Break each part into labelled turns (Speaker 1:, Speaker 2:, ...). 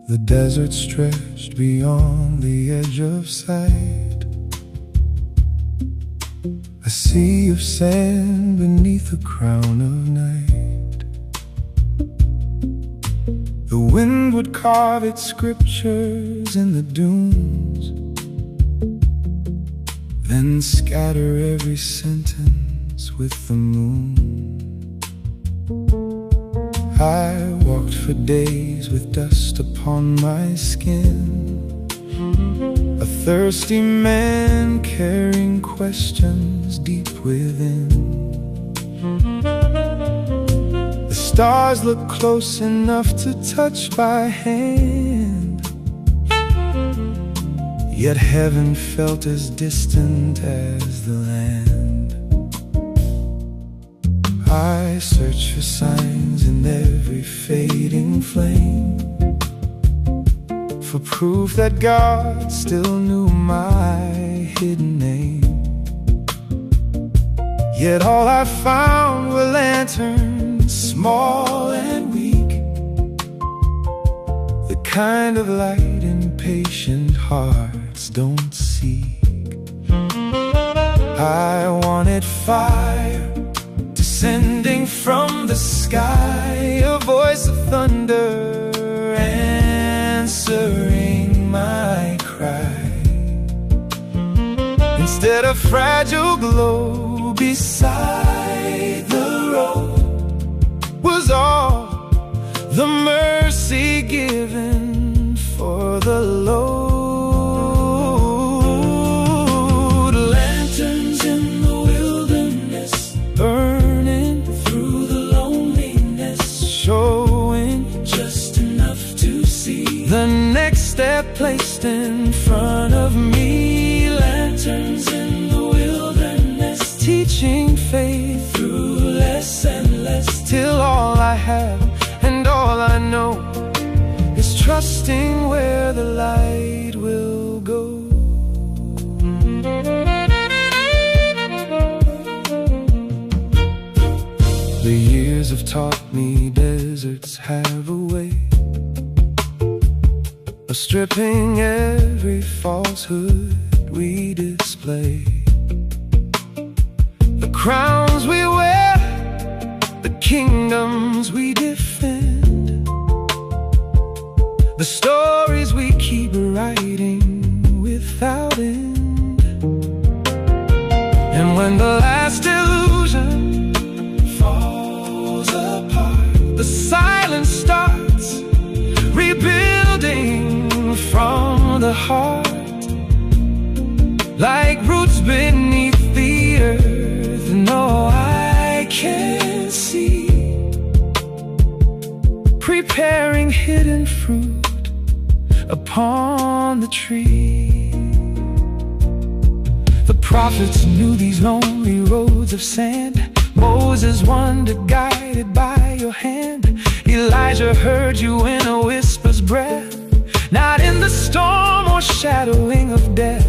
Speaker 1: The desert stretched beyond the edge of sight, a sea of sand beneath a crown of night. The wind would carve its scriptures in the dunes, then scatter every sentence with the moon. I walked for days with dust upon my skin, a thirsty man carrying questions deep within. The stars looked close enough to touch by hand, yet heaven felt as distant as the land. I searched for signs in every fading flame, for proof that God still knew my hidden name. Yet all I found were lanterns, small and weak, the kind of light impatient hearts don't seek. I wanted fire descending from the sky, a voice of thunder answering my cry. Instead of fragile glow beside the road was all the mercy given for the load. Lanterns in the wilderness burning through the loneliness, showing just enough to see the next step placed in front of me. Lanterns in the wilderness, teaching faith through less and less, till all I have and all I know is trusting where the light will go. The years have taught me deserts have a way of stripping every falsehood we display. The crowns we wear, the kingdoms we defend, the stories we keep writing without end. And when the last illusion falls apart, the silence starts rebuilding from the heart, like roots beneath the earth. No, I can see, preparing hidden fruit upon the tree. The prophets knew these lonely roads of sand. Moses wandered guided by your hand. Elijah heard you in a whisper's breath, not in the storm or shadowing of death.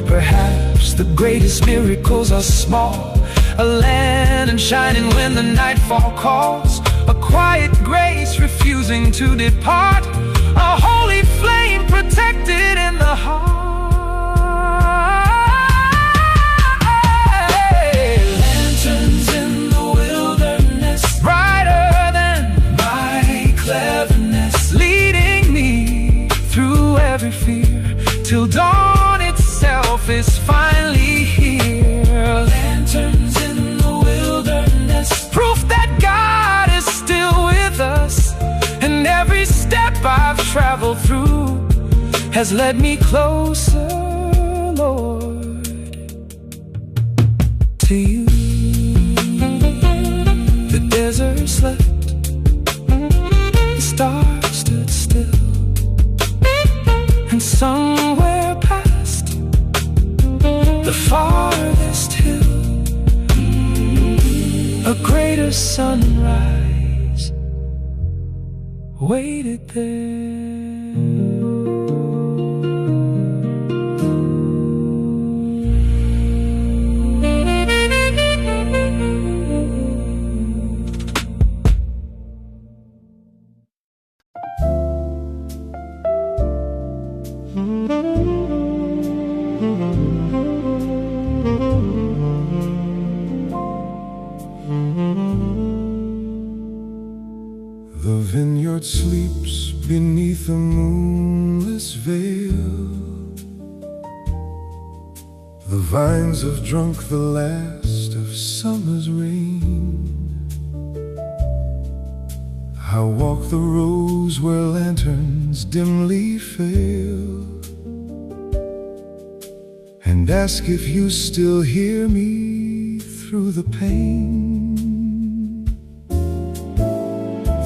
Speaker 1: Perhaps the greatest miracles are small, a lantern shining when the nightfall calls, a quiet grace refusing to depart, a holy flame protected in the heart. Lanterns in the wilderness, brighter than my cleverness, leading me through every fear till dawn itself is finally here. Lanterns in the wilderness, proof that God is still with us, and every step I've traveled through has led me closer, Lord, to you. The desert slept, the stars stood still, and somewhere past the farthest hill, a greater sunrise waited there. vineyard sleeps beneath a moonless veil. The vines have drunk the last of summer's rain. I walk the rows where lanterns dimly fail, and ask if you still hear me through the pain.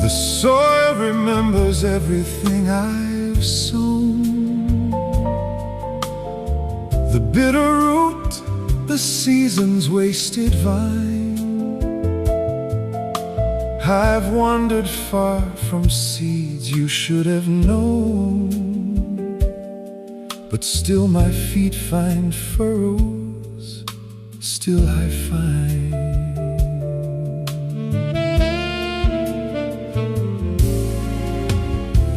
Speaker 1: The soil remembers everything I've sown, the bitter root, the season's wasted vine. I've wandered far from seeds you should have known, but still my feet find furrows, still I find.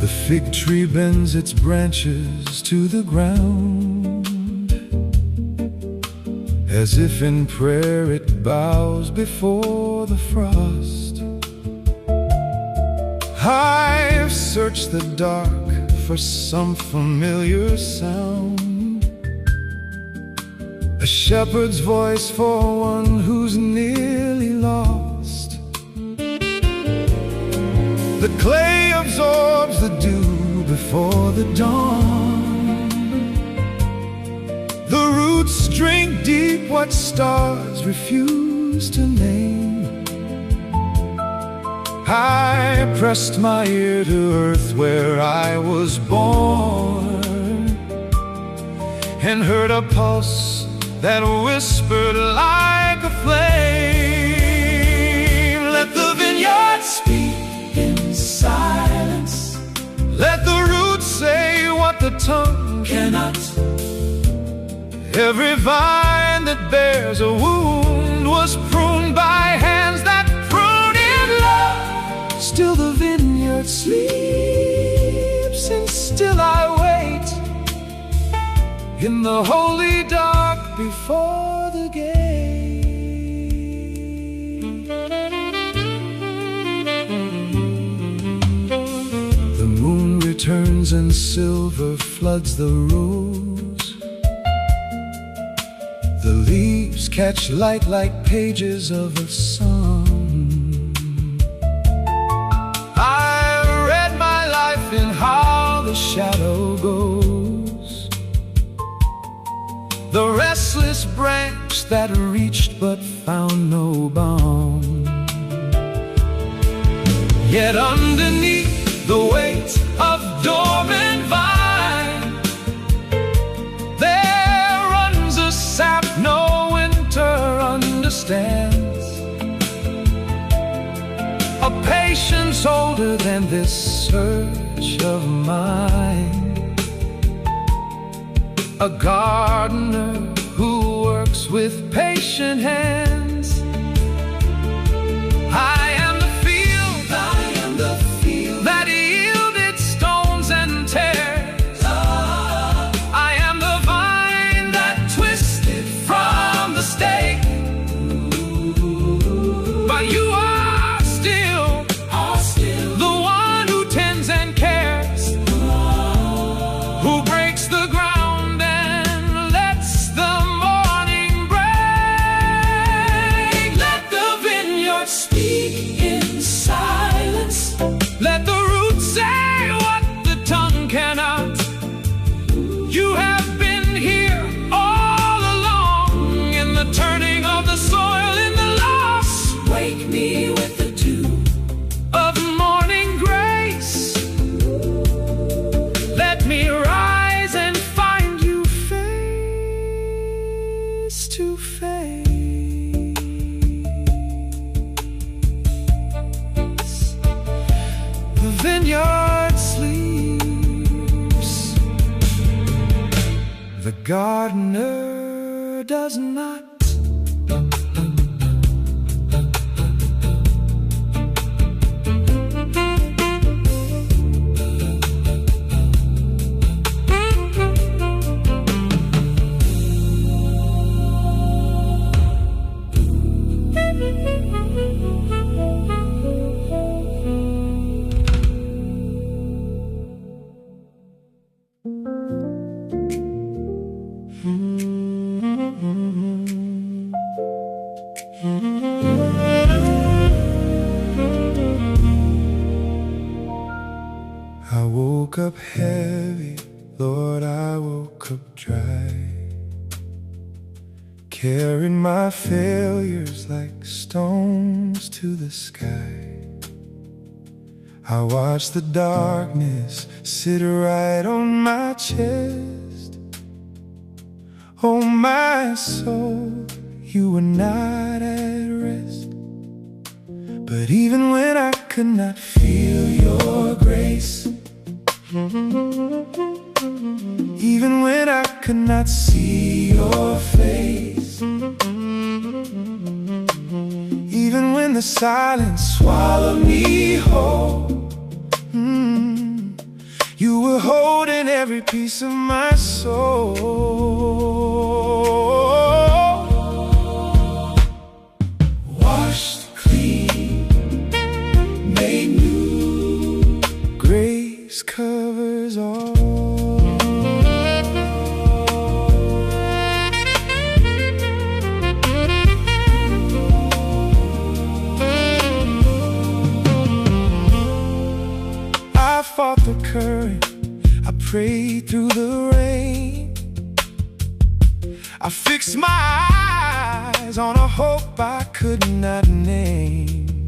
Speaker 1: The fig tree bends its branches to the ground, as if in prayer it bows before the frost. I've searched the dark for some familiar sound, a shepherd's voice for one who's nearly lost. The clay absorbs the dew before the dawn, the roots drink deep what stars refuse to name. I pressed my ear to earth where I was born, and heard a pulse that whispered like a flame. Let the vineyard speak in silence, let the roots say what the tongue cannot. Every vine that bears a wound was pruned by hands that prune in love. Still the vineyard sleeps, and still I wait in the holy dark before the gate. The moon returns and silver floods the rose. The leaves catch light like pages of a song. In how the shadow goes, the restless branch that reached but found no balm. Yet underneath the weight of dormant vine, there runs a sap no winter understands, a patience older than this search of mine, a gardener who works with patient hands. I am the field, I am the field that yielded stones and tears. I am the vine that twisted from the stake. But you are still the one who tends and cares, who breaks the ground and lets the morning break. Let the vineyard speak in silence, let the roots say what the tongue cannot. You have been here all along, in the turning of the soil, in the loss. Wake me with the dew of morning grace. Let me rise and find you face to face. The vineyard sleeps, the gardener does not. I woke up heavy, Lord, I woke up dry. Carried my failures like stones to the sky. I watched the darkness sit right on my chest. Oh, my soul, you were not at rest. But even when I could not feel your grace, even when I could not see your face, even when the silence swallowed me whole, you were holding every piece of my soul. Washed clean, made new, grace covers all. I fought the current, I prayed through the rain. I fixed my eyes on a hope I could not name.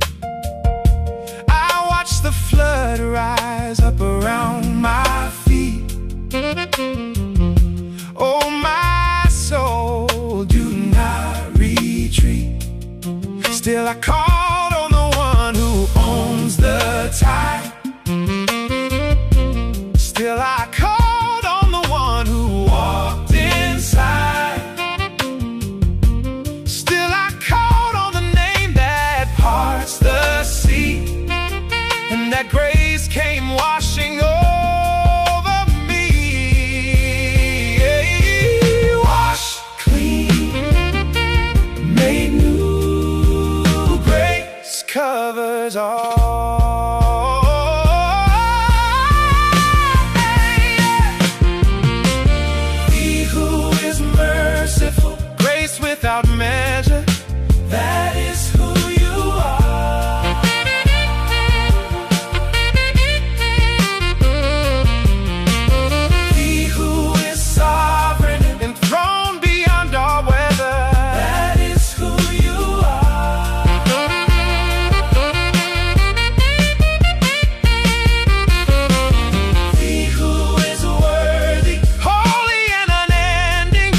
Speaker 1: I watched the flood rise up around my feet. Oh, my soul, do not retreat. Still I called on the one who owns the tide. Still I called on the one who walked inside. Still I called on the name that parts the sea, and that grace came washing over me. Washed clean, made new, grace covers all. Without measure, that is who you are. He who is sovereign, enthroned beyond all weather, that is who you are. He who is worthy, holy and unending,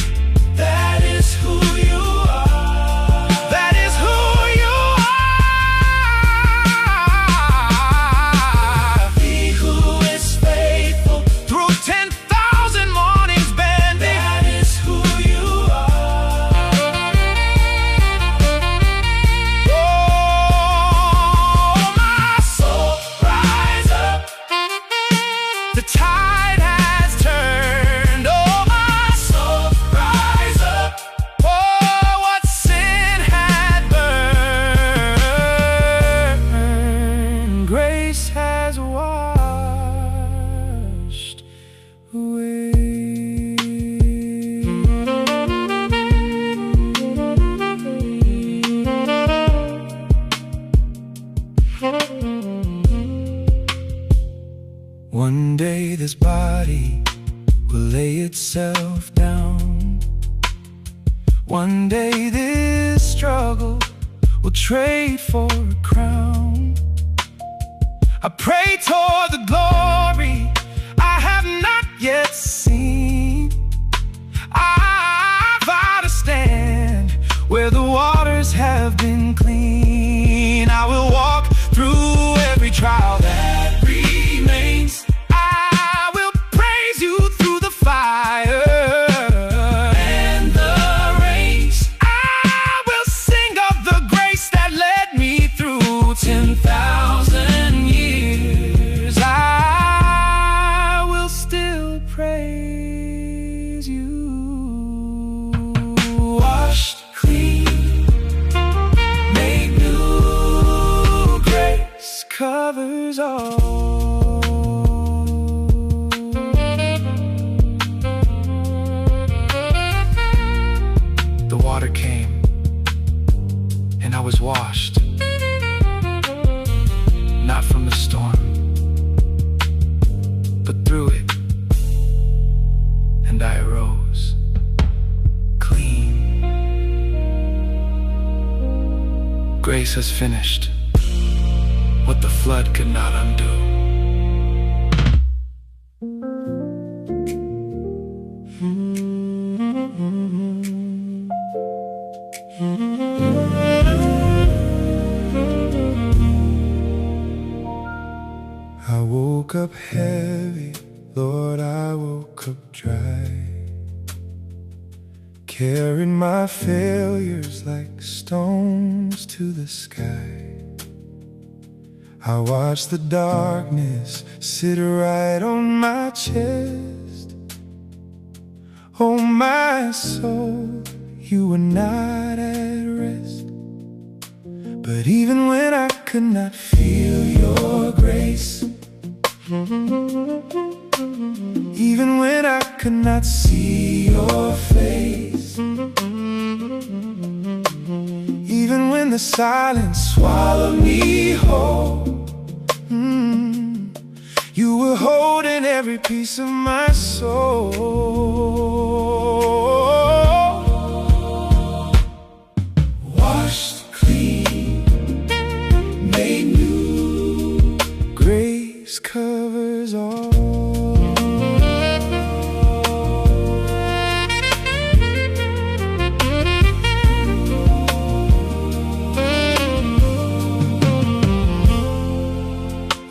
Speaker 1: that is who you are. That is who you are. He who is faithful through 10,000 mornings bending, that is who you are. Oh, my soul, rise up. The tide has turned. Oh, my soul, rise up. Oh, what sin had burned, grace has washed away. One day this body will lay itself down. One day this struggle will trade for a crown. I pray toward the glory I have not yet seen. I vow to stand where the waters have been clean. I will walk through every trial that remains. I will praise you through the fire and the rains. I will sing of the grace that led me through 10,000 years. I through it, and I arose clean. Grace has finished what the flood could not undo. I woke up heavy, Lord, I woke up dry, carrying my failures like stones to the sky. I watched the darkness sit right on my chest. Oh, my soul, you were not at rest. But even when I could not feel your grace, even when I could not see your face, even when the silence swallowed me whole, you were holding every piece of my soul. Washed clean, made new, grace covers all.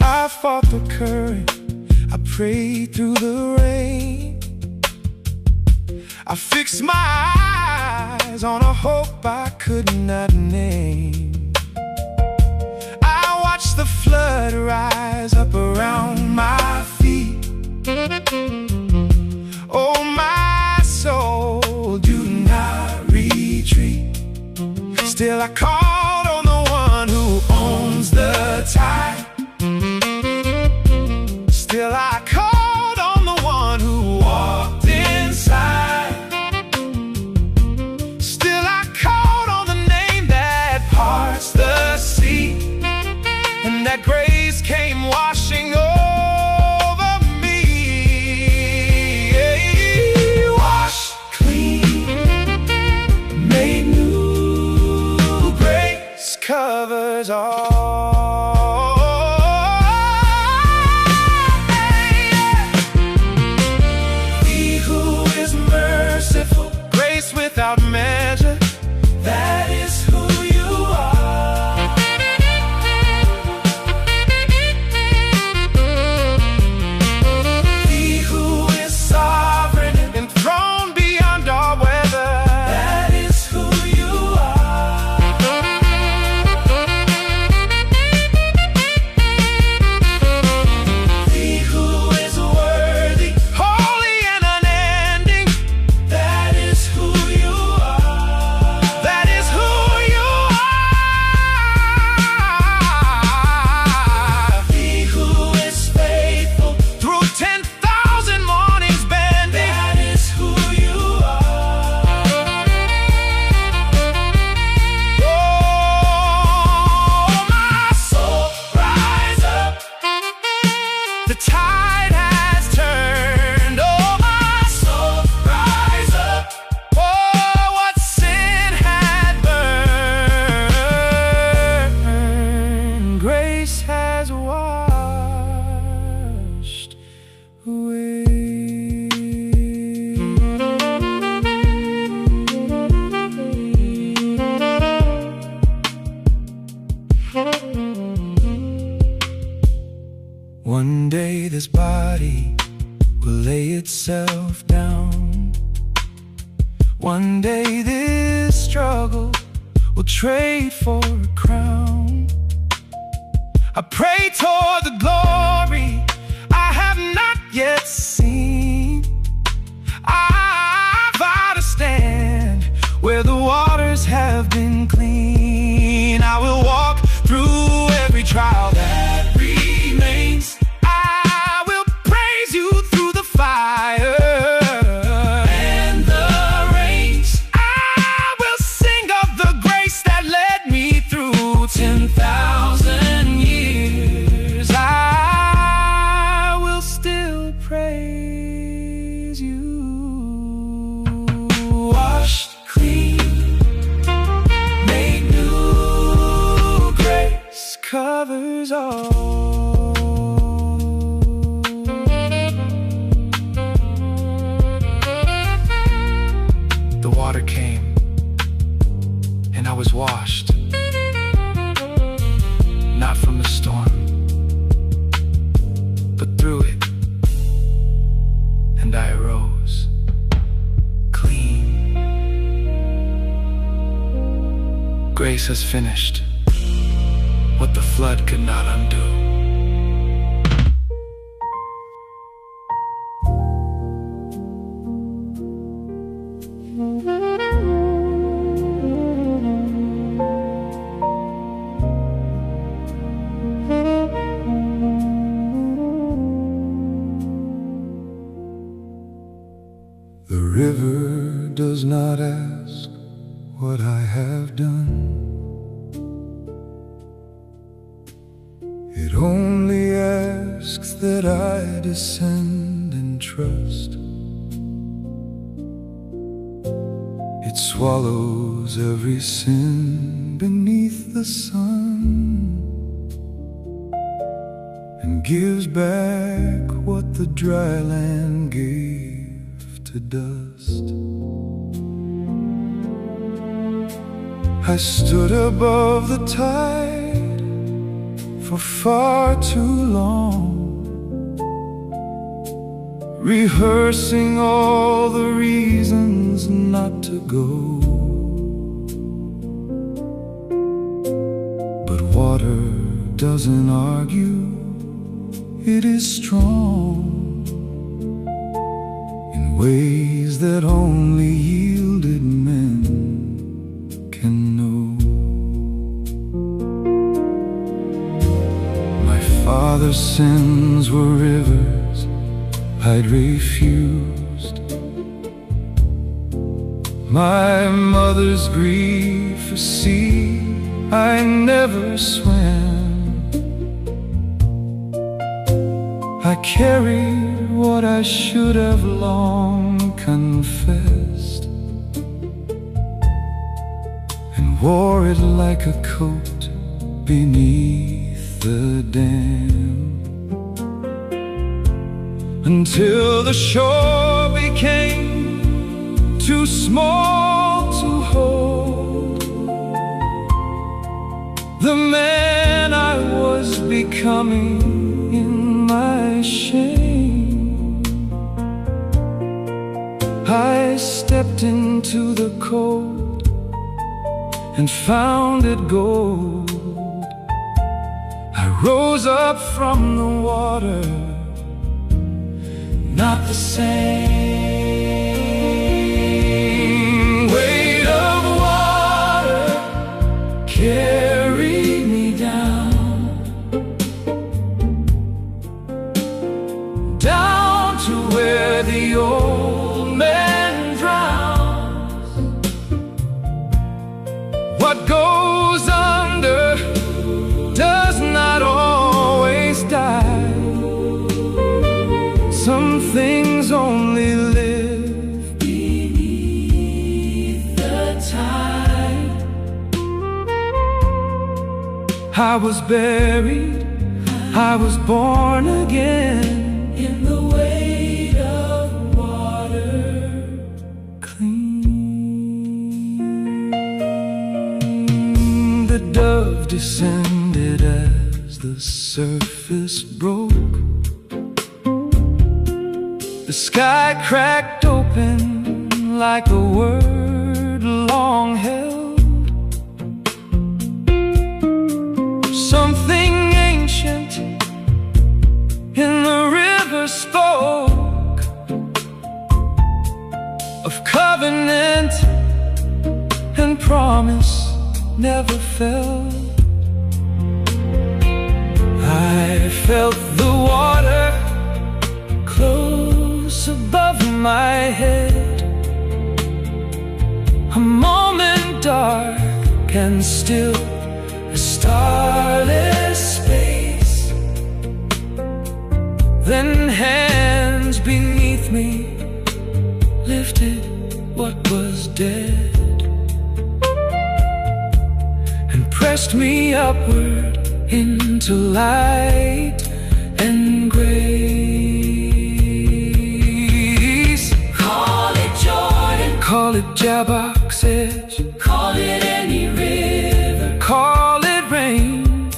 Speaker 1: I fought the current, I prayed through the rain, I fixed my eyes on a hope I could not name. I watched the flood rise up around my feet. Oh, my soul, do not retreat. Still I called on the one who owns the tide. Still I called on the one who walked inside. Still I called on the name that parts the sea, and that grace came washing over me. Washed clean, made new, grace covers all. Without measure, that is who you are. He who is sovereign and enthroned beyond all weather, that is who you are. He who is worthy, holy and unending, that is who you are. That is who you are. He who is faithful through 10,000 mornings bending, that is who you are. Oh, my soul, rise up. The tide has turned. Oh, my soul, rise up. Oh, what sin had burned, grace has washed away. One day this body will lay itself down. One day this struggle will trade for a crown. I pray toward the glory I have not yet seen. I vow to stand where the waters have been clean. I will walk through every trial that remains. I will praise you through the fire and the rains. I will sing of the grace that led me through 10,000 years. I but through it, and I rose clean. Grace has finished what the flood could not undo.
Speaker 2: The river does not ask what I have done. It only asks that I descend in trust. It swallows every sin beneath the sun and gives back what the dry land gave to dust. I stood above the tide for far too long, rehearsing all the reasons not to go. But water doesn't argue, it is strong in ways that only yielded men can know. My father's sins were rivers I'd refused. My mother's grief a sea I never swam. I carried what I should have long confessed and wore it like a coat beneath the dam, until the shore became too small to hold the man I was becoming in my shame. I stepped into the cold and found it gold. I rose up from the water, not the same. Weight of water carried me down, down to where the old man drowns. What goes under does not always die. Some things only live beneath the tide. I was buried, I was born again in the weight of water, clean. The dove descended as the surface broke. The sky cracked open like a word long held. Something ancient in the river spoke of covenant and promise never felt. I felt the water close above my head, a moment dark and still, a starless space. Then hands beneath me lifted what was dead and pressed me upward into light and grace.
Speaker 3: Call it Jordan,
Speaker 1: call it Jabbok's edge,
Speaker 3: call it any river,
Speaker 1: call it rain.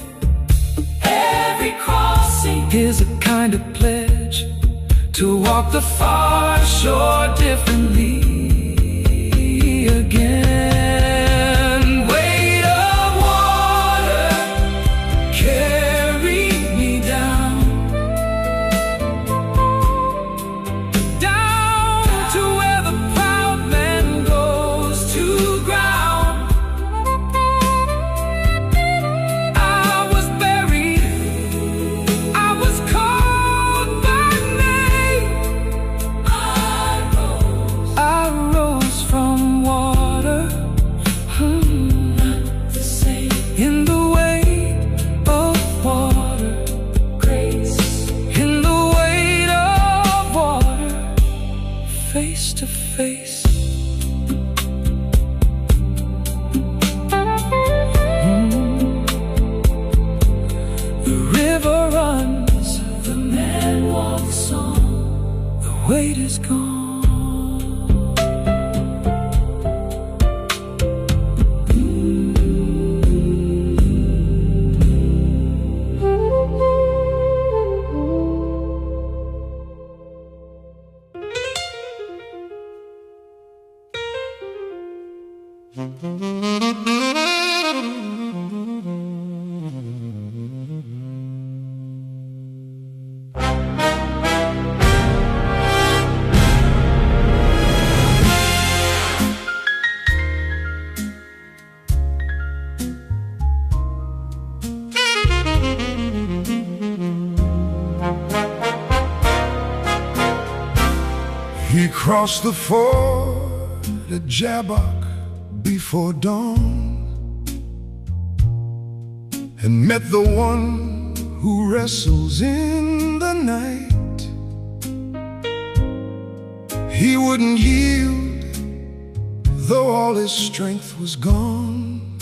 Speaker 3: every crossing
Speaker 1: is a kind of pledge to walk the far shore differently again. Weight of water carry me down, down to where the proud man goes to ground. I was buried, I was called by name. I rose from water, not the same. In the weight of water, grace. In the weight of water, face to face. The river runs, the man walks on, the weight is gone.
Speaker 2: He crossed the ford at Jabbok before dawn and met the one who wrestles in the night. He wouldn't yield, though all his strength was gone.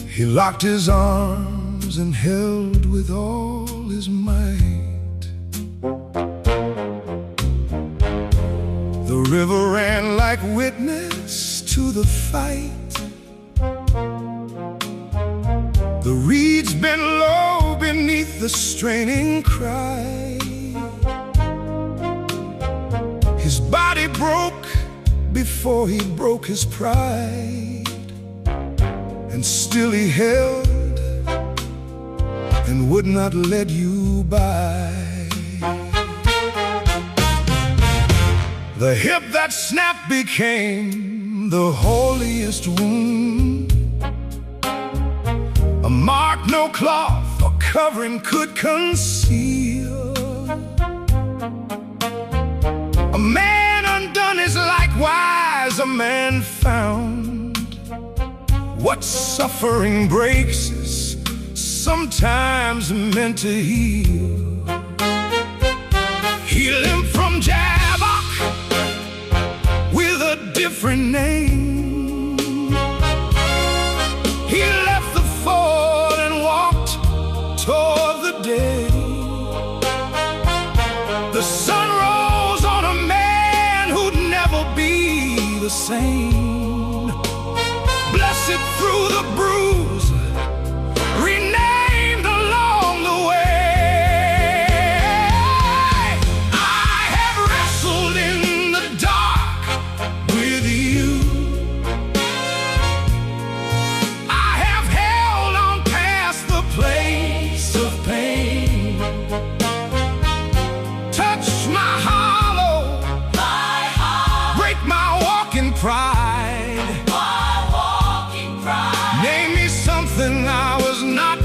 Speaker 2: He locked his arms and held with all his might. The river ran like witness to the fight. The reeds bent low beneath the straining cry. His body broke before he broke his pride, and still he held and would not let you by. The hip that snapped became the holiest wound, a mark no cloth or covering could conceal. A man undone is likewise a man found. What suffering breaks is sometimes meant to heal. He limped from Jabbok with a different name. He left the ford and walked toward the day. The sun rose on a man who'd never be the same. Blessed through the bruise, renamed along the way. I have wrestled in the dark with you. I have held on past the place of pain. Touch my hollow, break my walking pride. Name me something I was not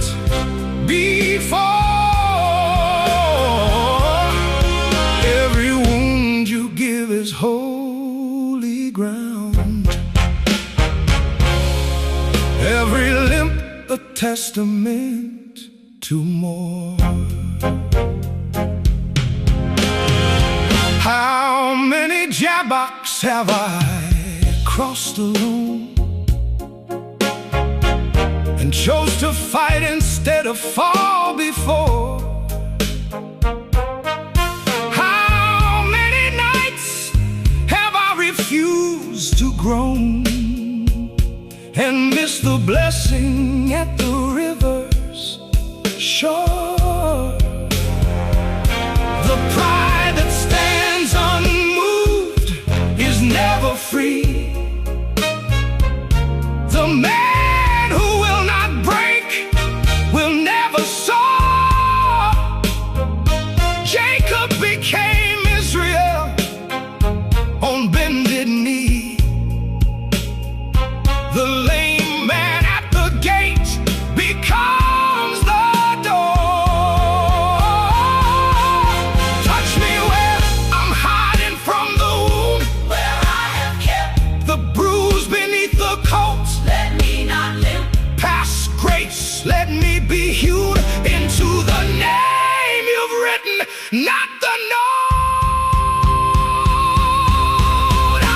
Speaker 2: before. Every wound you give is holy ground. Every limp a testament to more. How many Jabboks have I crossed alone, and chose to fight instead of fall before? How many nights have I refused to groan and missed the blessing at the river's shore? The pride that stands unmoved is never free. The man who will not break will never soar. Jacob became Israel on bended knee. The lame man at the gate becomes the door. Touch me where I'm hiding from the wound,
Speaker 3: Where I have kept,
Speaker 2: the bruise beneath the coat.
Speaker 3: let me not limp.
Speaker 2: Past grace, let me be hewn into the name you've written, not the note. I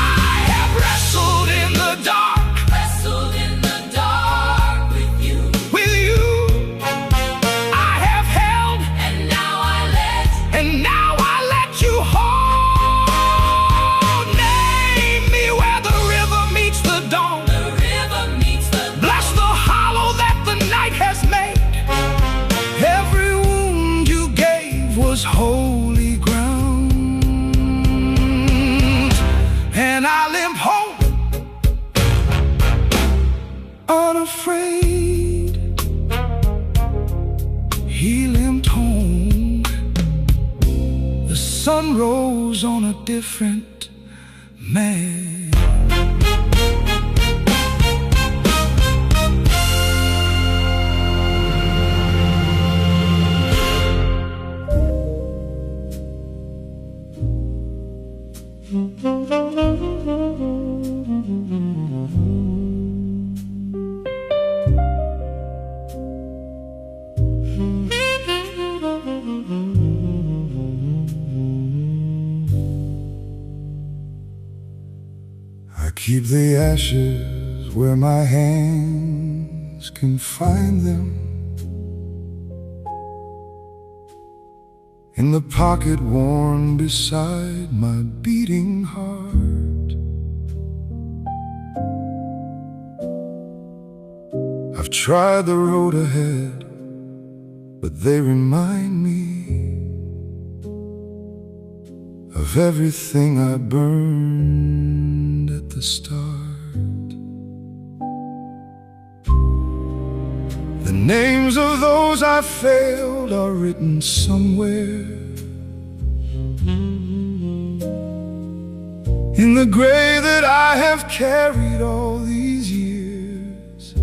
Speaker 2: have wrestled in the dark
Speaker 3: Wrestled in the dark with you,
Speaker 2: with you. I have held,
Speaker 3: and now I
Speaker 2: let you hold. Name me where the river meets the dawn.
Speaker 3: the river meets the
Speaker 2: Bless the hollow that the night has made. Every wound you gave was holy ground, and I limp home unafraid. He limped home. The sun rose on a different man. I keep the ashes where my hands can find them, in the pocket worn beside my beating heart. I've tried the road ahead, but they remind me of everything I burned at the start. The names of those I failed are written somewhere in the grave that I have carried all these years.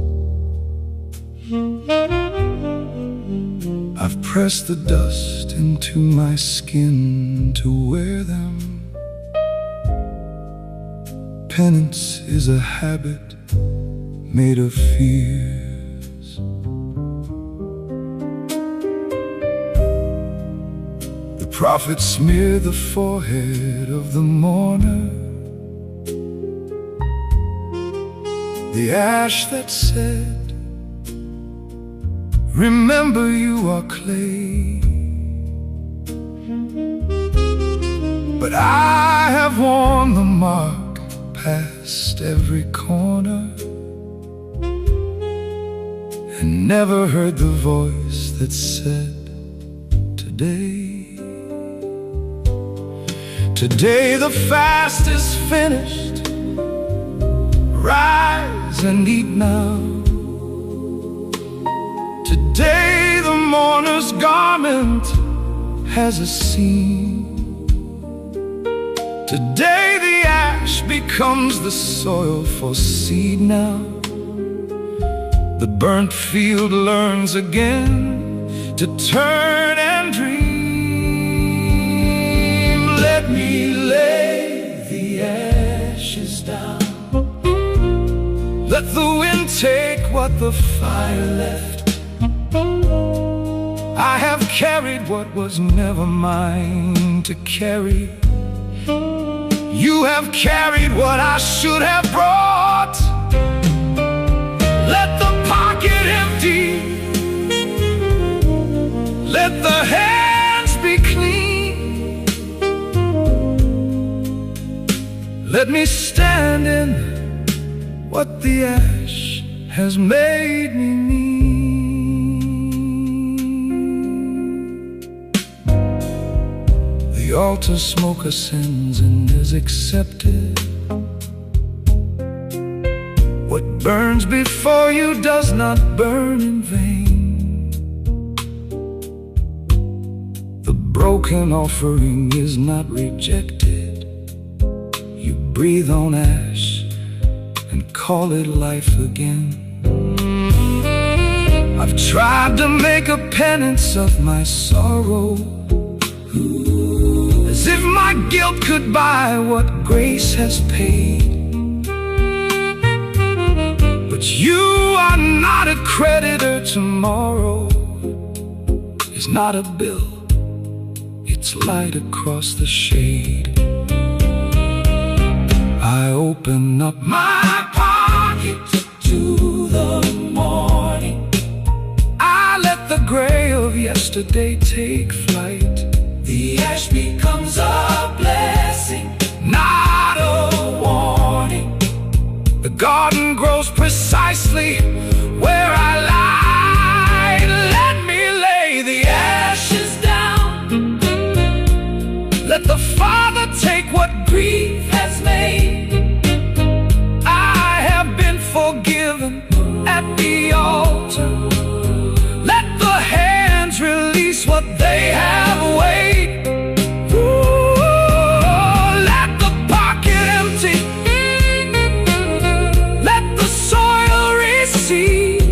Speaker 2: I've pressed the dust into my skin to wear them. Penance is a habit made of fears. The prophet smeared the forehead of the mourner, the ash that said, remember you are clay. But I have worn the mark past every corner, and never heard the voice that said, today, today the fast is finished. Rise and eat now. Today the mourner's garment has a seam. Today the ash becomes the soil for seed now. The burnt field learns again to turn and dream. Let me lay the ashes down. Let the wind take what the fire left. I have carried what was never mine to carry. You have carried what I should have brought. Let the pocket empty. Let the hands be clean. Let me stand in what the ash has made me mean. The altar smoke ascends and is accepted. What burns before you does not burn in vain. The broken offering is not rejected. You breathe on ash and call it life again. I've tried to make a penance of my sorrow, as if my guilt could buy what grace has paid. But you are not a creditor. Tomorrow is not a bill, it's light across the shade. I open up my pocket to the morning. I let the gray of yesterday take flight. The ash becomes a blessing, not a warning. The garden grows precisely where I lied. Let me lay the ashes down. Let the Father take what grief has made. I have been forgiven at the altar. Let the hands release what they have weighed. Let the pocket empty. Let the soil receive.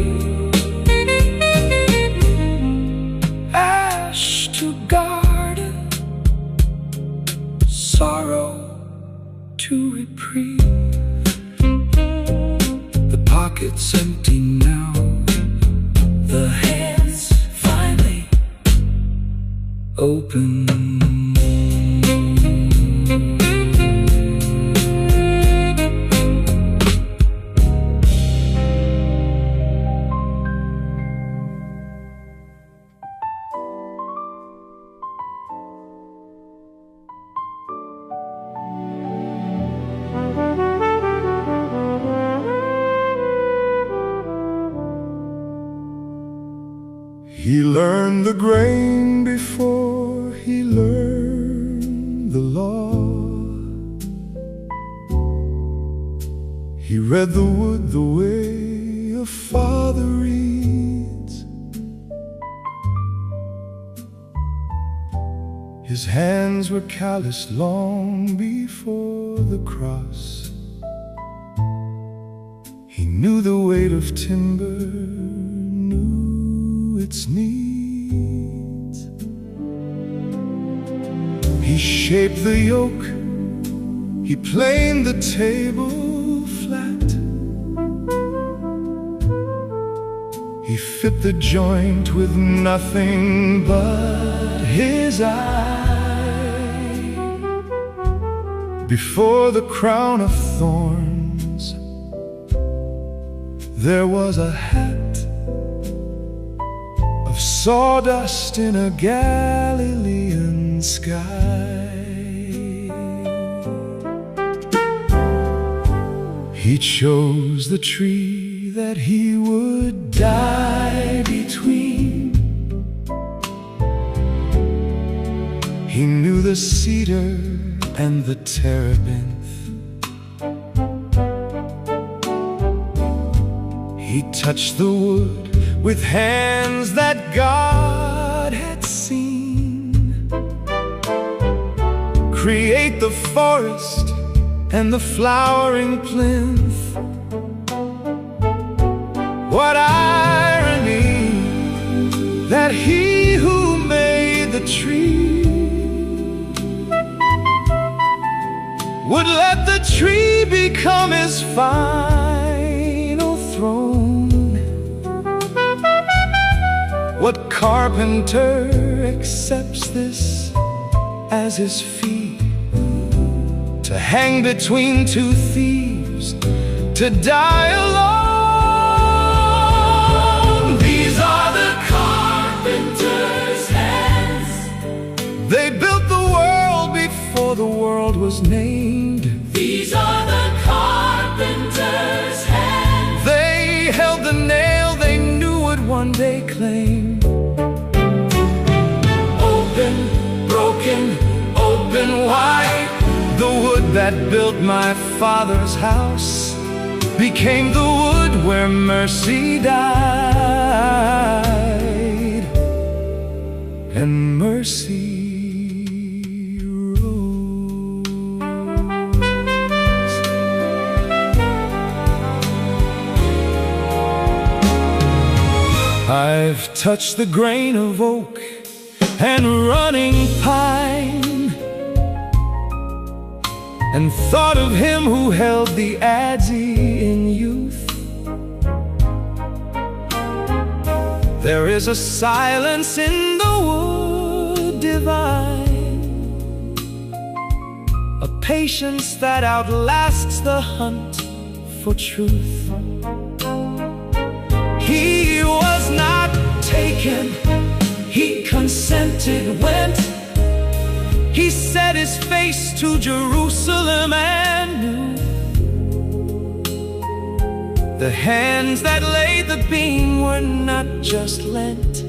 Speaker 2: Ash to garden, sorrow to reprieve. The pocket's empty now. The hands finally open.
Speaker 1: He learned the grain before he learned the law. He read the wood the way a father reads. His hands were calloused long before the cross. He knew the weight of timber, its needs. He shaped the yoke, he planed the table flat. He fit the joint with nothing but his eye. Before the crown of thorns, there was a hat of sawdust in a Galilean sky. He chose the tree that he would die between. He knew the cedar and the terebinth. He touched the wood with hands that God had seen create the forest and the flowering plinth. What irony that he who made the tree would let the tree become his final throne. What carpenter accepts this as his fee? To hang between two thieves, to die alone.
Speaker 3: These are the carpenter's hands.
Speaker 1: They built the world before the world was named.
Speaker 3: These are the carpenter's hands.
Speaker 1: They held the nail they knew would one day claim.
Speaker 3: Open, broken,
Speaker 2: that built my father's house became the wood where mercy died, and mercy rose. I've touched the grain of oak and running pine, and thought of him who held the adze in youth. There is a silence in the wood divine, a patience that outlasts the hunt for truth. He was not taken, he consented, went. He set his face to Jerusalem and knew the hands that laid the beam were not just lent.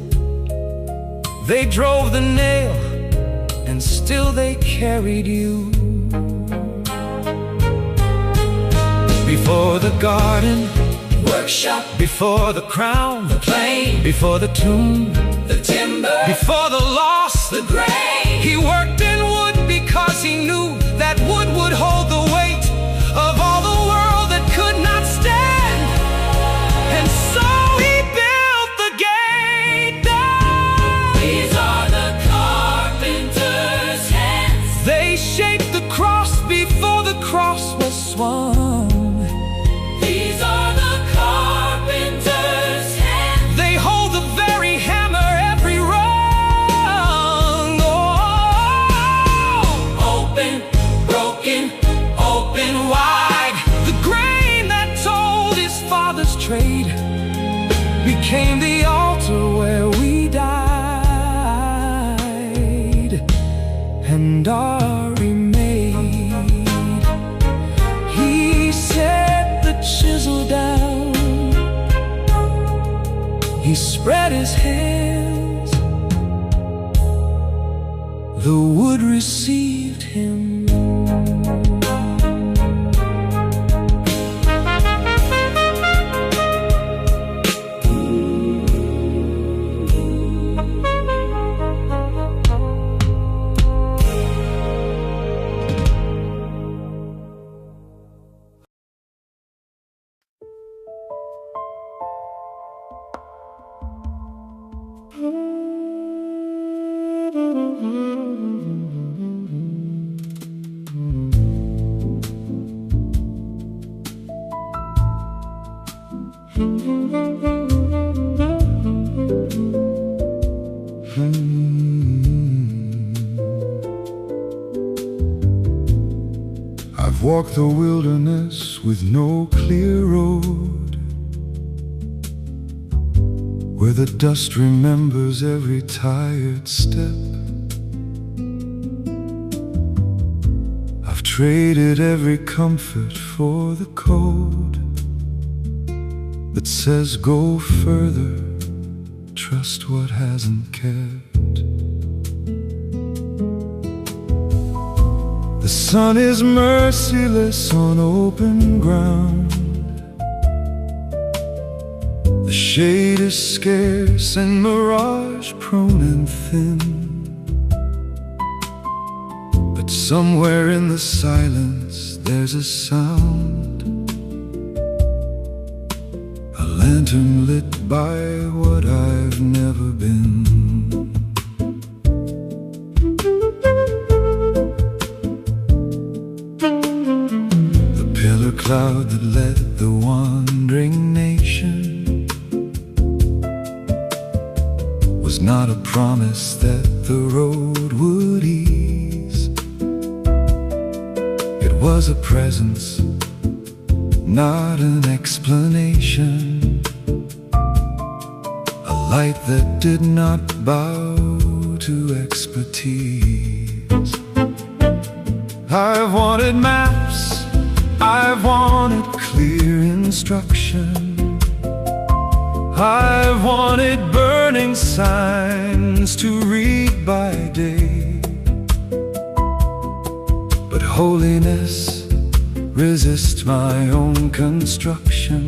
Speaker 2: They drove the nail and still they carried you. Before the garden,
Speaker 3: Workshop,
Speaker 2: before the crown,
Speaker 3: the plane,
Speaker 2: before the tomb,
Speaker 3: the timber,
Speaker 2: before the loss,
Speaker 3: the grave.
Speaker 2: he worked in wood because he knew that wood would hold the weight of all the world that could not stand. And so he built the gate down.
Speaker 3: These are the carpenter's hands.
Speaker 2: They shaped the cross before the cross was swung.
Speaker 3: These are the carpenter's hands.
Speaker 2: They hold the very hammer, every rung. Oh,
Speaker 3: Open, broken, open wide.
Speaker 2: the grain that told his father's trade became the altar where we died and are remade. He set the chisel down, he spread his hands, the wood received him. I've walked the wilderness with no clear road, where the dust remembers every tired step. I've traded every comfort for the code that says go further, trust what hasn't kept. The sun is merciless on open ground. The shade is scarce and mirage prone and thin. But somewhere in the silence there's a sound, a lantern lit by what I've never been. Cloud that led the wandering nation was not a promise that the road would ease. It was a presence, not an explanation, a light that did not bow to expertise. I've wanted maps, I've wanted clear instruction, I've wanted burning signs to read by day. But
Speaker 1: holiness, resist my own construction.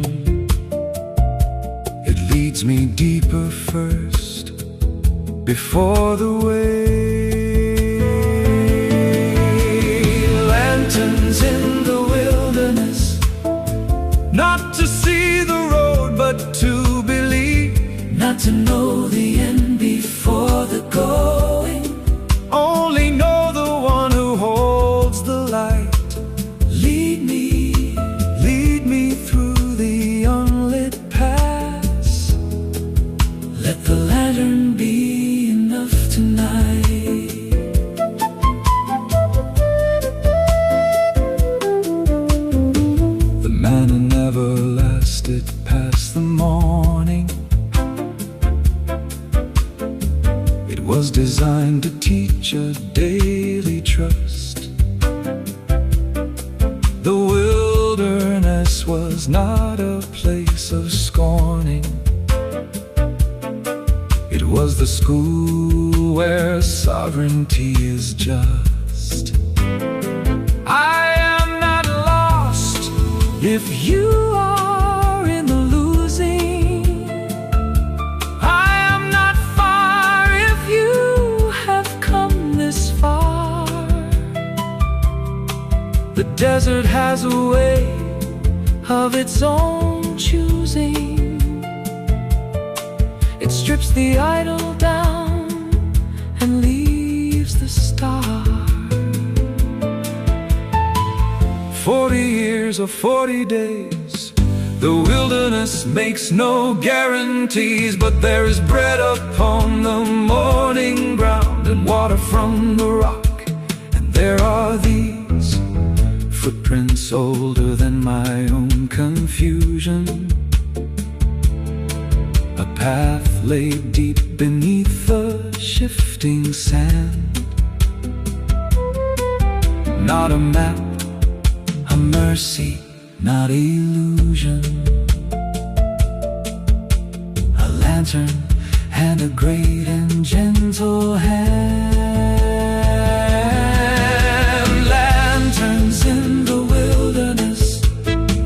Speaker 1: It leads me deeper first, before the way. Lanterns in the wilderness, not to see the road but to believe, not to know the end before the going, only know the one who holds the light. Lead me through the unlit paths. Let the lantern be enough tonight. The manna never lasted past the morning. It was designed to teach a daily trust. The wilderness was not a place of scorning. It was the school where sovereignty is just. I am not lost if you are in the losing. I am not far if you have come this far. The desert has a way of its own choosing. It strips the idol down and leaves the star. 40 years or 40 days, the wilderness makes no guarantees, but there is bread upon the morning ground and water from the rock. And there are these footprints older than my own confusion. A path laid deep beneath the shifting sand. Not a map, a mercy, not illusion. A lantern and a great and gentle hand. Lanterns in the wilderness,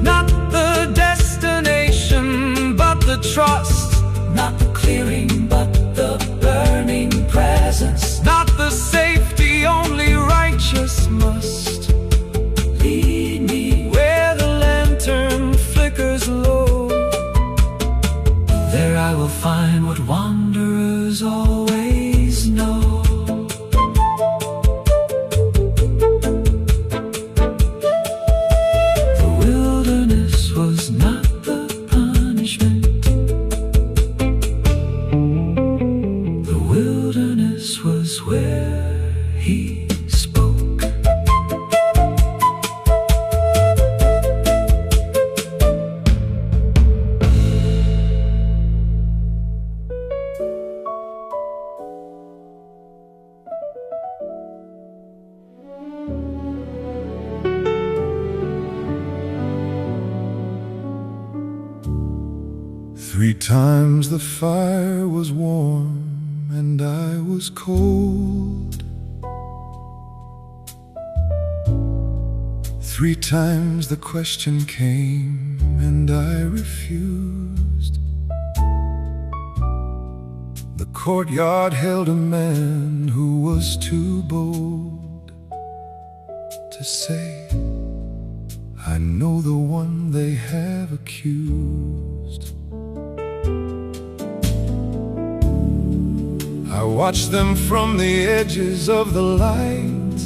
Speaker 1: not the destination but the trust. Not the clearing but the burning presence. Not the safety only righteous must. Lead me where the lantern flickers low. There I will find what wanderers always know. The wilderness was not the punishment. The wilderness was where he spoke. Three times the fire was warm and I was cold. Three times the question came and I refused. The courtyard held a man who was too bold to say, I know the one they have accused. I watched them from the edges of the light.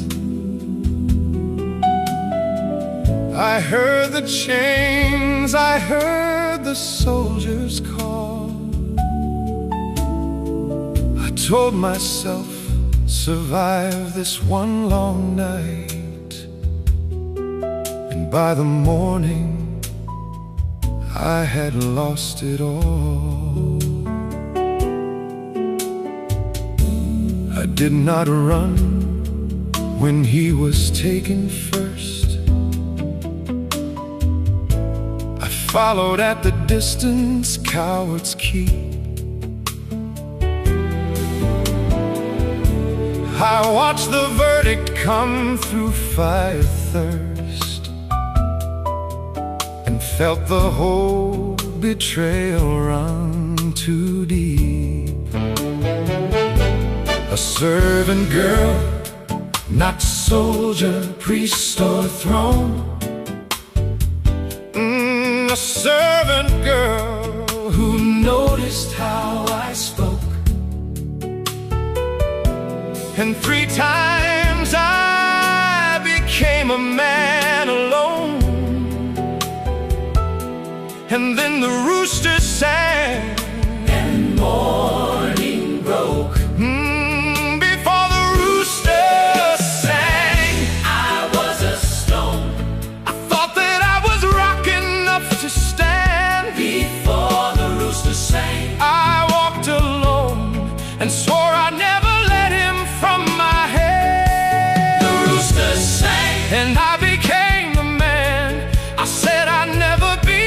Speaker 1: I heard the chains, I heard the soldiers call. I told myself, survive this one long night. And by the morning, I had lost it all. I did not run when he was taken first. I followed at the distance cowards keep. I watched the verdict come through fire thirst, and felt the whole betrayal run too deep. A servant girl, not soldier, priest or throne. A servant girl who noticed how I spoke. And 3 times I became a man alone. And then the rooster sang, and morning broke. Before the rooster sang, I was a stone. I thought that I was rock enough to stand. Before the rooster sang, I walked alone and swore I'd never let him from my head. The rooster sang, and I became a man. I said I'd never be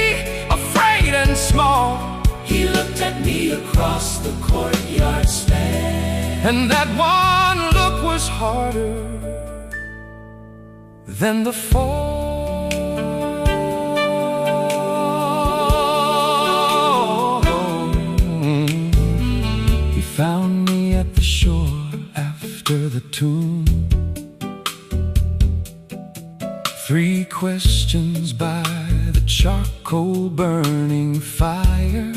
Speaker 1: afraid and small. He looked at me across the courtyard span, and that one look was harder than the fall. He found me at the shore after the tomb. 3 questions by the charcoal burning fire.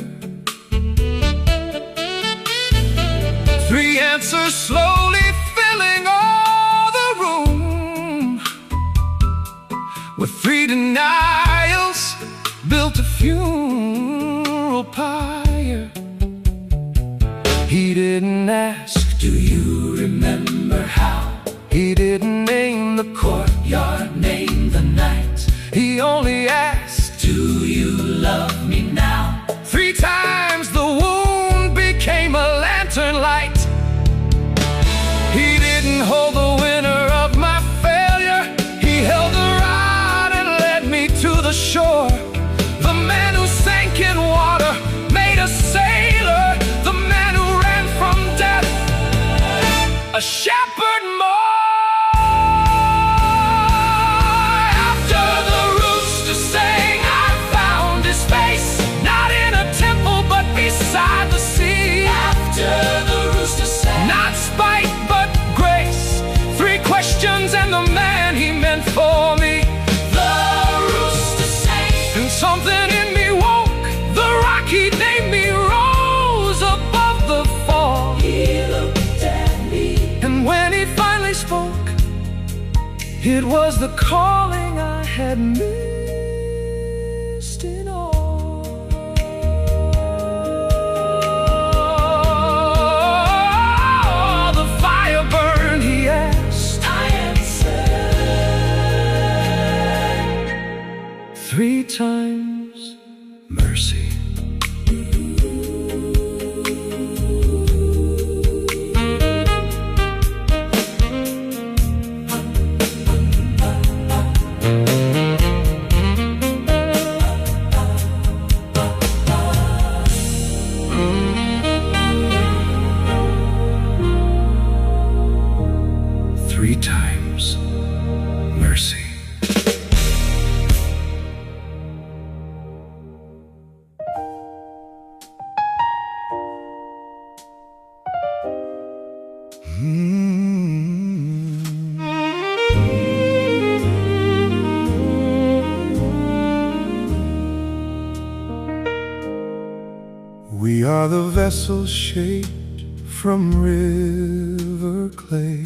Speaker 1: 3 answers slowly filling all the room. With 3 denials built a funeral pyre. He didn't ask, do you remember how? He didn't name the courtyard, name the night. He only asked, do you love me now? 3 times the wound became a lantern light. He didn't hold the winner of my failure. He held the rod and led me to the shore. The man who sank in water made a sailor. The man who ran from death, a shepherd more. After the rooster sang, I found his face, not in a temple but beside the sea. After the rooster sang, not spite but grace. 3 questions and the man he meant for me. The rooster sang, and something in me woke. The rock he named me rose above the fall. He looked at me, and when he finally spoke, it was the calling I had missed in all. The fire burned, he asked. I answered 3 times mercy. Mercy. We are the vessels shaped from river clay.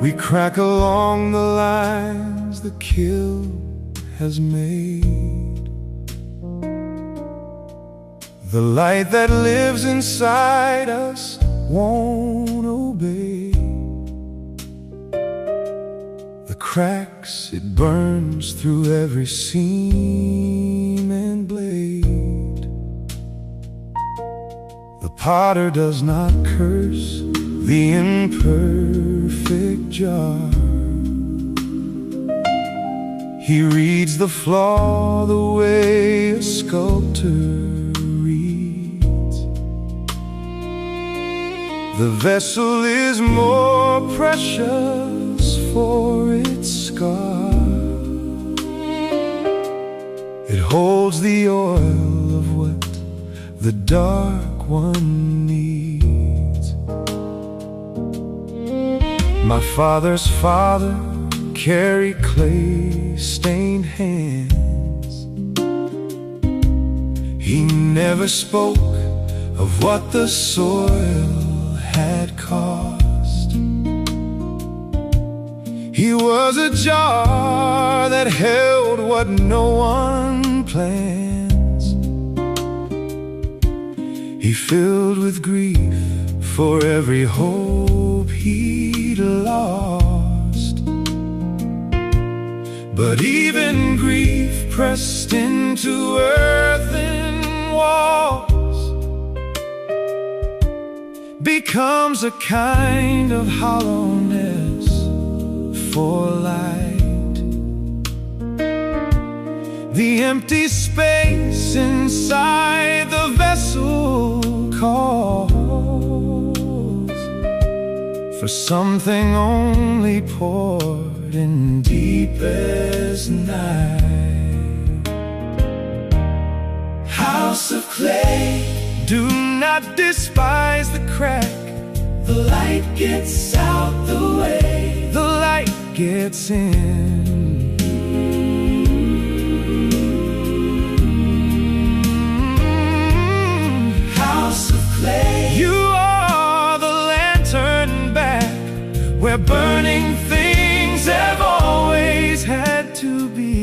Speaker 1: We crack along the lines the kill has made. The light that lives inside us won't obey. The cracks, it burns through every seam and blade. The potter does not curse the imperfect jar. He reads the flaw the way a sculptor reads. The vessel is more precious for its scar. It holds the oil of what the dark one needs. My father's father carried clay-stained hands. He never spoke of what the soil had cost. He was a jar that held what no one plans. He filled with grief for every hope he'd lost. But even grief pressed into earthen walls becomes a kind of hollowness for light. The empty space inside the vessel calls for something only poured in deepest night. House of clay, do not despise the crack. The light gets out the way. The light gets in. House of clay, you are the lantern back where burning things have always had to begin.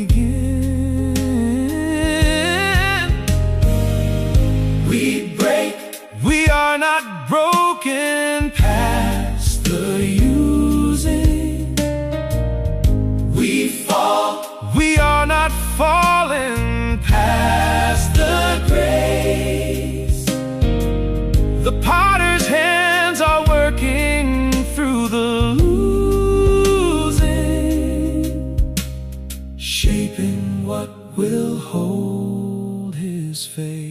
Speaker 1: We are not broken past the using. We fall. We are not fallen past the grace. The potter's hands are working through the losing, shaping what will hold his face.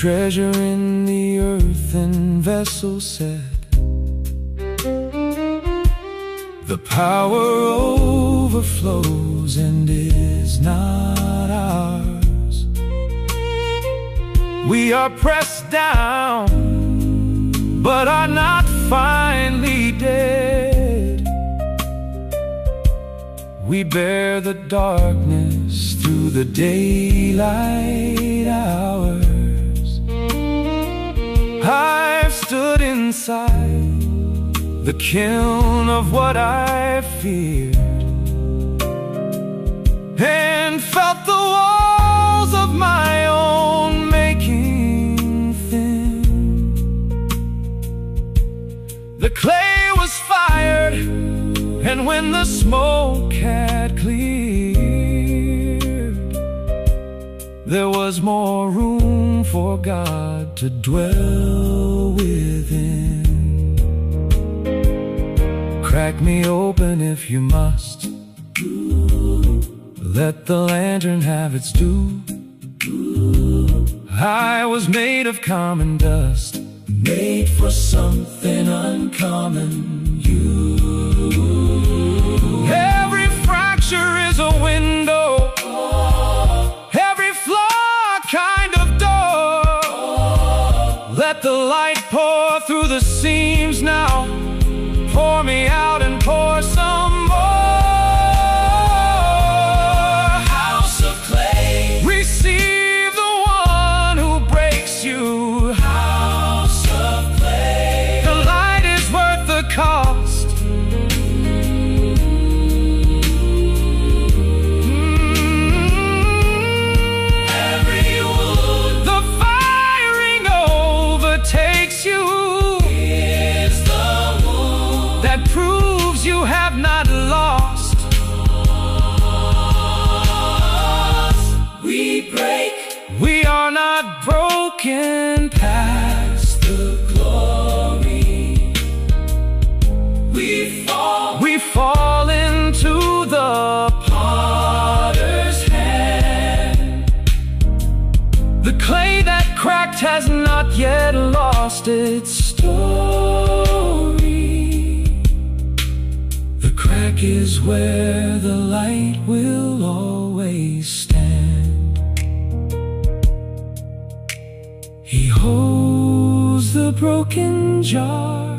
Speaker 1: Treasure in the earthen vessel said, the power overflows and is not ours. We are pressed down, but are not finally dead. We bear the darkness through the daylight hours. I've stood inside the kiln of what I feared and felt the walls of my own making thin. The clay was fired, and when the smoke had cleared, there was more room for God to dwell within. Crack me open if you must. Let the lantern have its due. I was made of common dust, made for something uncommon. You. Every fracture is a window. Every flaw kind of door. Let the light pour through the seams now. Pour me out and pour some more. House of clay, receive the one who breaks you. House of clay, the light is worth the cost. Every wound, the firing overtakes you. That proves you have not lost. We break. We are not broken past the glory. We fall. We fall into the potter's hand. The clay that has not yet lost its story. The crack is where the light will always stand. He holds the broken jar.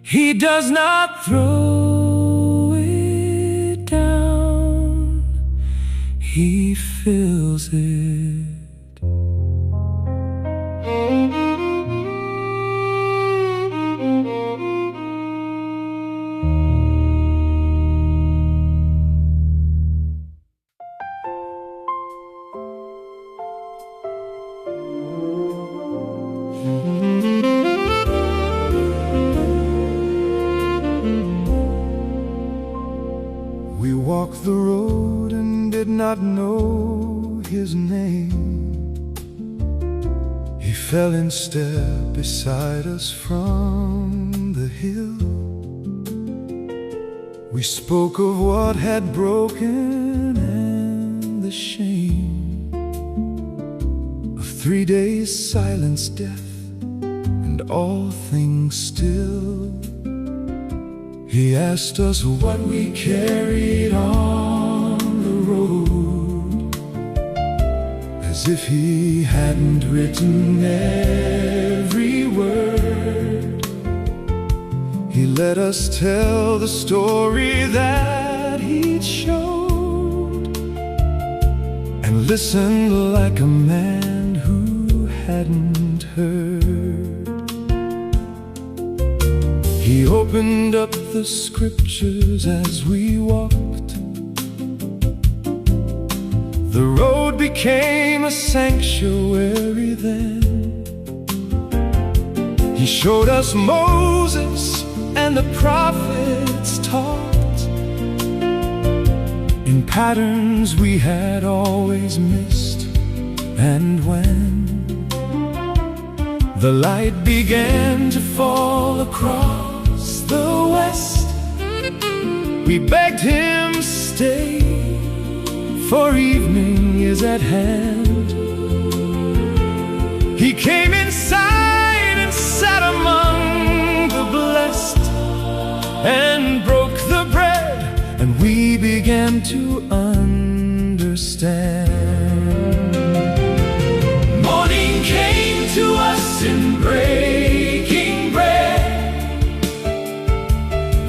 Speaker 1: He does not throw it down. He fills it.
Speaker 2: We walked the road and did not know his name. He fell in step beside us from the hill. We spoke of what had broken and the shame of 3 days silence, death, and all things still. He asked us what we carried on the road, as if he hadn't written every word. He let us tell the story that he'd showed, and listened like a man who hadn't heard. He opened up the scriptures as we walked. The road became a sanctuary then. He showed us Moses and the prophets taught, in patterns we had always missed. And when the light began to fall across the west, we begged him stay, for evening is at hand. He came inside and sat among the blessed, and broke the bread, and we began to understand. Morning came to us in breaking bread,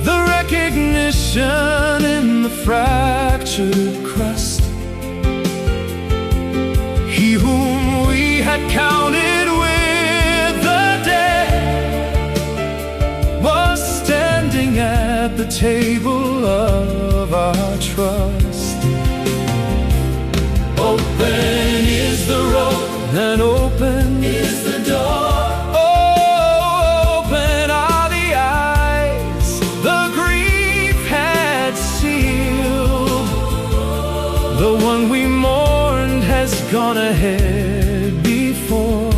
Speaker 2: the recognition in the fractured crust. He whom we had counted with the dead was standing at the table of our trust. Open is the road, and open is the door. The one we mourned has gone ahead before.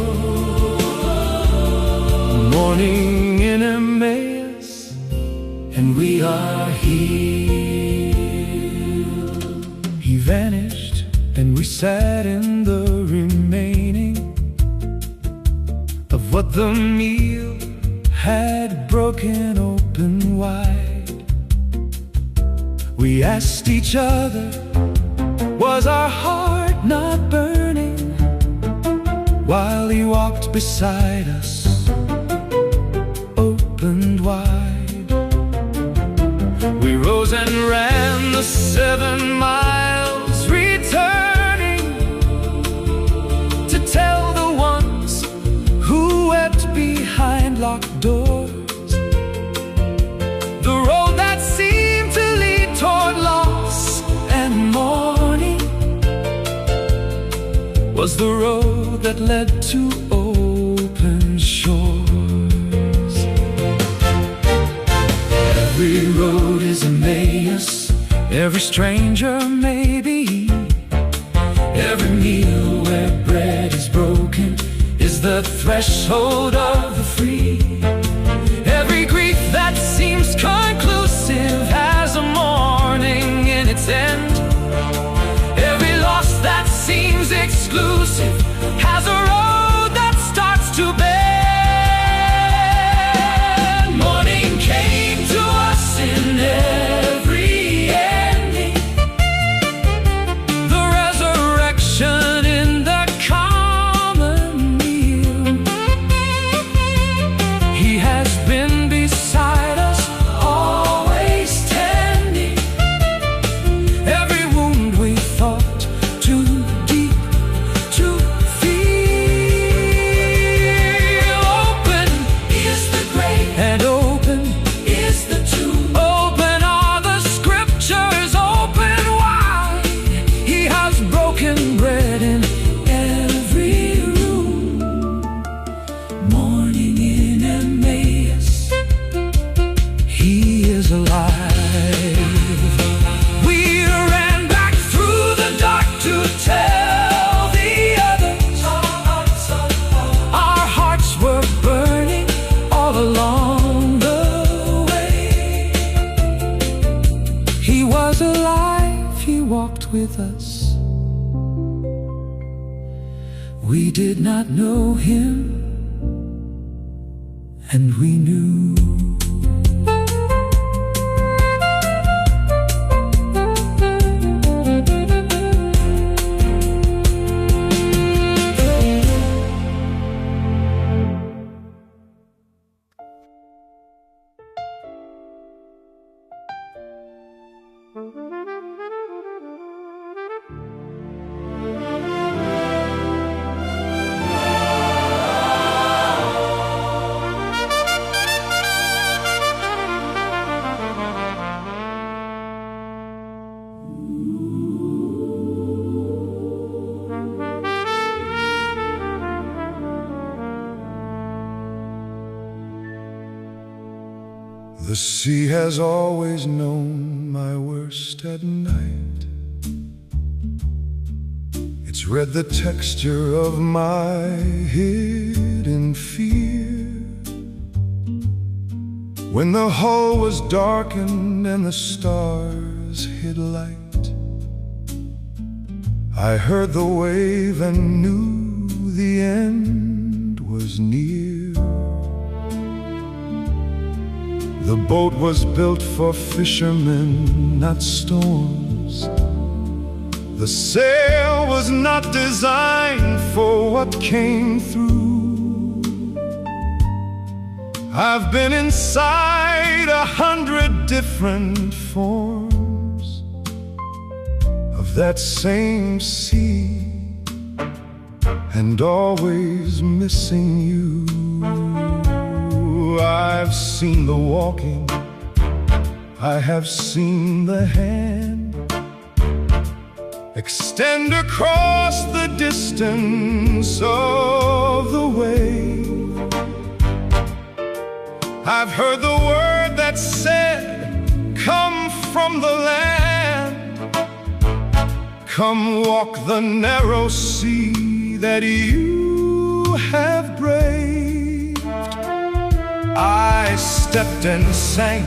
Speaker 2: Morning in Emmaus, and we are healed. He vanished, and we sat in the remaining of what the meal had broken open wide. We asked each other, was our heart not burning, while he walked beside us, opened wide. We rose and ran the 7 miles, returning to tell the ones who wept behind locked doors. The road that seemed to lead toward loss and mourning was the road that led to open shores. Every road is Emmaus, every stranger maybe. Every meal where bread is broken is the threshold of the free. Every grief that seems conclusive has a morning in its end. Every loss that seems exclusive has a road
Speaker 1: not know him, and we knew.
Speaker 2: The sea has always known my worst at night. It's read the texture of my hidden fear. When the hull was darkened and the stars hid light, I heard the wave and knew the end was near. The boat was built for fishermen, not storms. The sail was not designed for what came through. I've been inside 100 different forms of that same sea, and always missing you. I've seen the walking, I have seen the hand extend across the distance of the wave. I've heard the word that said, come from the land, come walk the narrow sea that you have braved. I stepped and sank,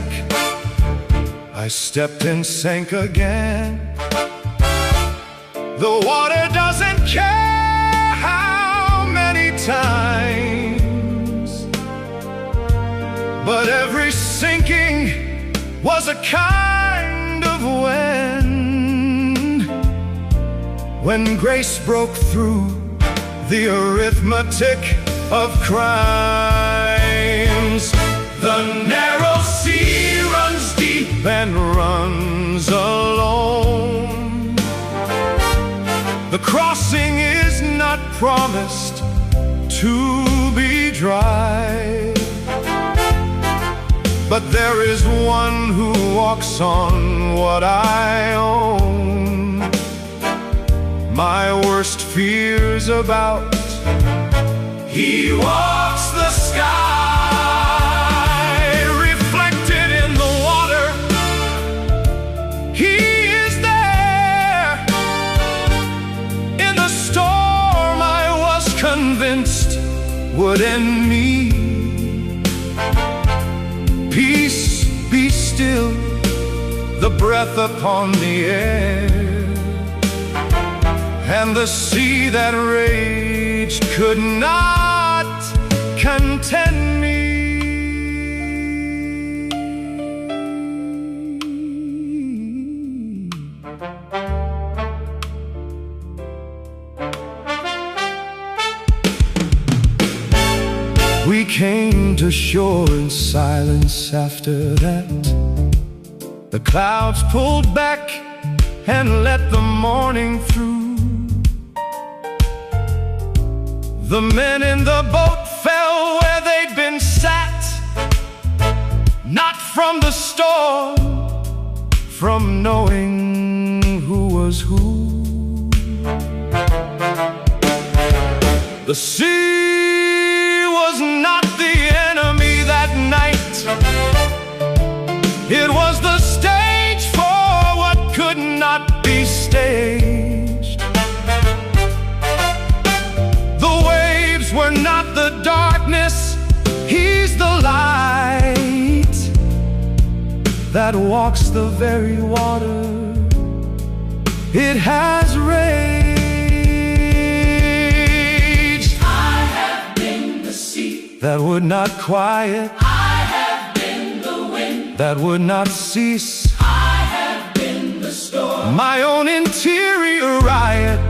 Speaker 2: I stepped and sank again. The water doesn't care how many times, but every sinking was a kind of wind. When grace broke through the arithmetic of crimes, the narrow sea runs deep and runs alone. The crossing is not promised to be dry, but there is one who walks on what I own. My worst fears about, he walks the sky, reflected in the water. He is there. In the storm I was convinced would end me. Peace, be still, the breath upon the air, and the sea that raged could not content me. We came to shore in silence after that. The clouds pulled back and let the morning through. The men in the boat fell where they'd been sat, not from the storm, from knowing who was who. The sea was not the enemy that night. It was the stage for what could not be staged. The waves were not the darkness, he's the light that walks the very water it has raged.
Speaker 1: that would not quiet,
Speaker 3: I have been the wind,
Speaker 1: that would not cease,
Speaker 3: I have been the storm.
Speaker 1: my own interior riot.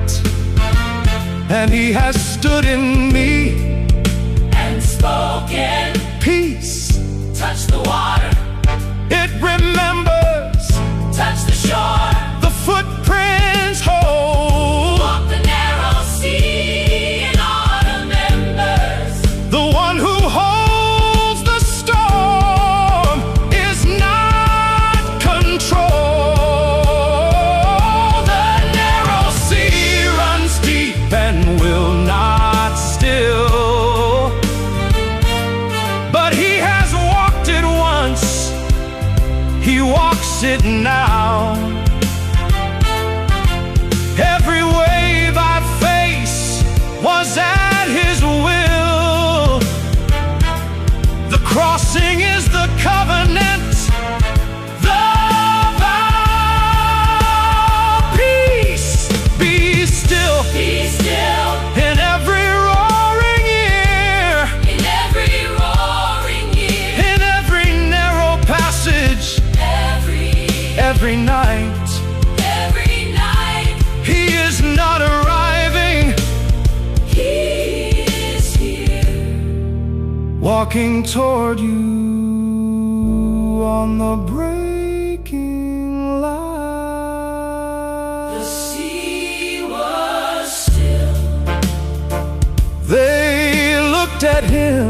Speaker 1: And he has stood in me
Speaker 3: And spoken,
Speaker 1: peace.
Speaker 3: touch the water,
Speaker 1: It remembers
Speaker 3: touch the shore.
Speaker 1: the footprints hold.
Speaker 3: Walk the narrow sea and autumn embers.
Speaker 1: The one who holds the storm is not control. The narrow sea runs deep and will not still. But he has walked it once, he walks it now. Every wave I face was at his will. The crossing is the covenant, the vow. Peace, be still
Speaker 3: Be still
Speaker 1: in every roaring year,
Speaker 3: in every roaring year.
Speaker 1: in every narrow passage, every night.
Speaker 3: Every night
Speaker 1: He is not arriving,
Speaker 3: he is here.
Speaker 1: walking toward you on the breaking line.
Speaker 3: The sea was still.
Speaker 1: They looked at him